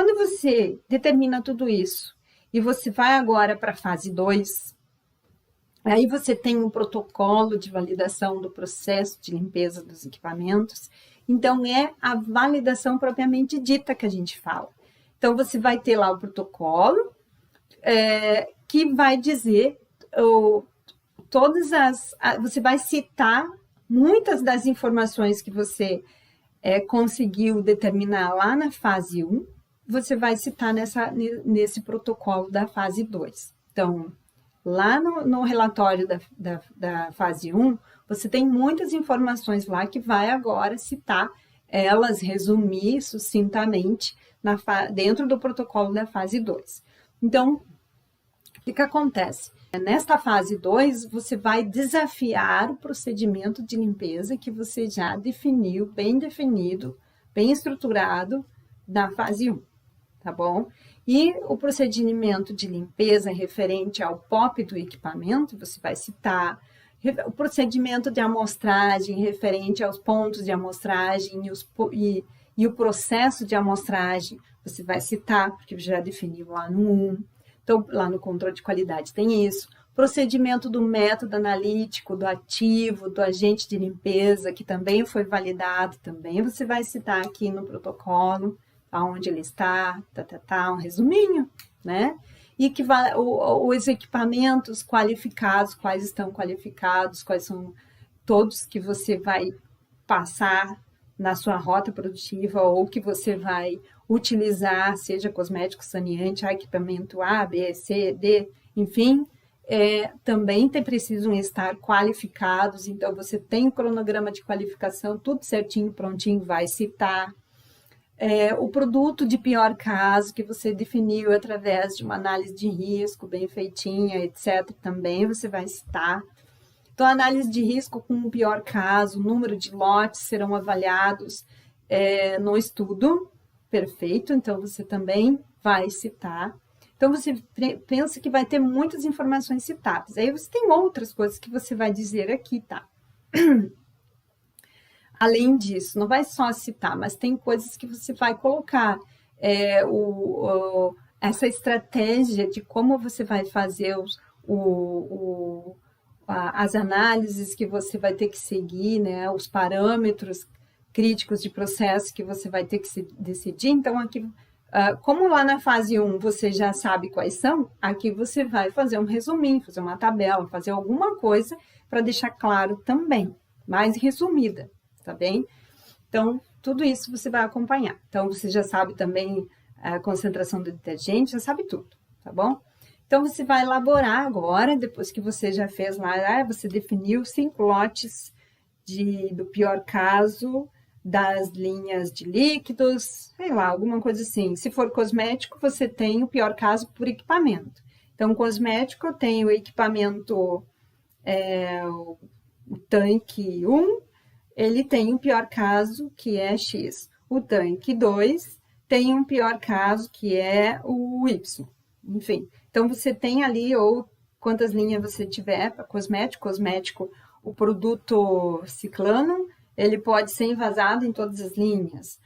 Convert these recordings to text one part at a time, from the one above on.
Quando você determina tudo isso e você vai agora para a fase 2, aí você tem um protocolo de validação do processo de limpeza dos equipamentos. Então, é a validação propriamente dita que a gente fala. Então, você vai ter lá o protocolo, que vai dizer você vai citar muitas das informações que você conseguiu determinar lá na fase 1, você vai citar nesse protocolo da fase 2. Então, lá no relatório da fase 1, você tem muitas informações lá que vai agora citar elas, resumir sucintamente dentro do protocolo da fase 2. Então, o que acontece? Nesta fase 2, você vai desafiar o procedimento de limpeza que você já definiu, bem estruturado na fase 1, tá bom? E o procedimento de limpeza referente ao POP do equipamento, você vai citar o procedimento de amostragem referente aos pontos de amostragem e o processo de amostragem, você vai citar, porque já definiu lá no 1. Então, lá no controle de qualidade tem isso. Procedimento do método analítico, do ativo, do agente de limpeza, que também foi validado, também você vai citar aqui no protocolo, aonde ele está, um resuminho, né? E que os equipamentos qualificados, quais estão qualificados, quais são todos que você vai passar na sua rota produtiva ou que você vai utilizar, seja cosmético, saneante, equipamento A, B, C, D, enfim, também precisam estar qualificados. Então, você tem um cronograma de qualificação, tudo certinho, prontinho, vai citar. O produto de pior caso que você definiu através de uma análise de risco bem feitinha, etc., também você vai citar. Então, a análise de risco com o pior caso, o número de lotes serão avaliados no estudo, perfeito, então você também vai citar. Então, você pensa que vai ter muitas informações citadas. Aí você tem outras coisas que você vai dizer aqui, tá? Além disso, não vai só citar, mas tem coisas que você vai colocar. Essa estratégia de como você vai fazer as análises que você vai ter que seguir, né? Os parâmetros críticos de processo que você vai ter que se decidir. Então, aqui, como lá na fase 1 você já sabe quais são, aqui você vai fazer um resuminho, fazer uma tabela, fazer alguma coisa para deixar claro também, mais resumida, tá bem? Então, tudo isso você vai acompanhar. Então, você já sabe também a concentração do detergente, já sabe tudo, tá bom? Então, você vai elaborar agora, depois que você já fez lá, você definiu 5 lotes do pior caso, das linhas de líquidos, sei lá, alguma coisa assim. Se for cosmético, você tem o pior caso por equipamento. Então, cosmético, eu tenho o equipamento, o tanque 1, ele tem o pior caso, que é X. O tanque 2 tem um pior caso, que é o Y. Enfim, então você tem ali, ou quantas linhas você tiver para cosmético, o produto ciclano, ele pode ser envasado em todas as linhas.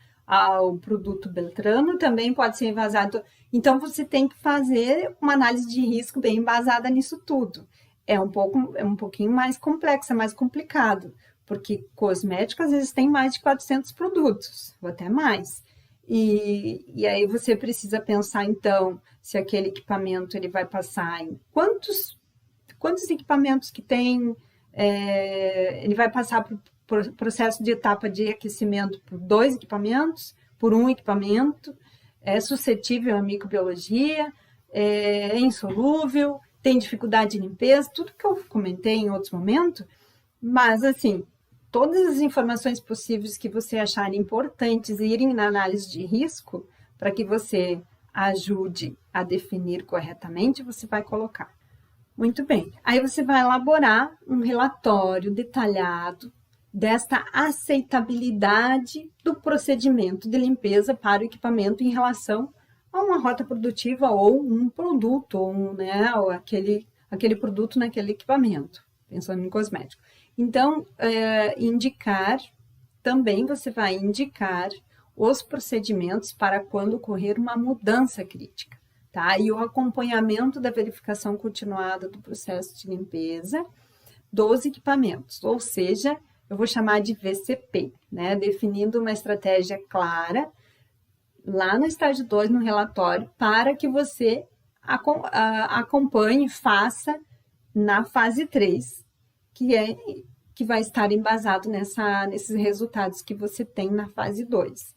O produto beltrano também pode ser envasado. Então, você tem que fazer uma análise de risco bem embasada nisso tudo. É um pouquinho mais complexa, mais complicado, porque cosmético, às vezes, tem mais de 400 produtos, ou até mais. E aí você precisa pensar, então, se aquele equipamento ele vai passar em quantos equipamentos que tem, ele vai passar por processo de etapa de aquecimento por 2 equipamentos, por 1 equipamento, é suscetível à microbiologia, é insolúvel, tem dificuldade de limpeza, tudo que eu comentei em outros momentos, mas assim, todas as informações possíveis que você achar importantes irem na análise de risco, para que você ajude a definir corretamente, você vai colocar. Muito bem. Aí você vai elaborar um relatório detalhado desta aceitabilidade do procedimento de limpeza para o equipamento em relação a uma rota produtiva ou um produto, ou aquele produto naquele equipamento, pensando em cosmético. Então, você vai indicar os procedimentos para quando ocorrer uma mudança crítica, tá? E o acompanhamento da verificação continuada do processo de limpeza dos equipamentos, ou seja, eu vou chamar de VCP, né? Definindo uma estratégia clara lá no estágio 2, no relatório, para que você acompanhe e faça na fase 3, que vai estar embasado nesses resultados que você tem na fase 2.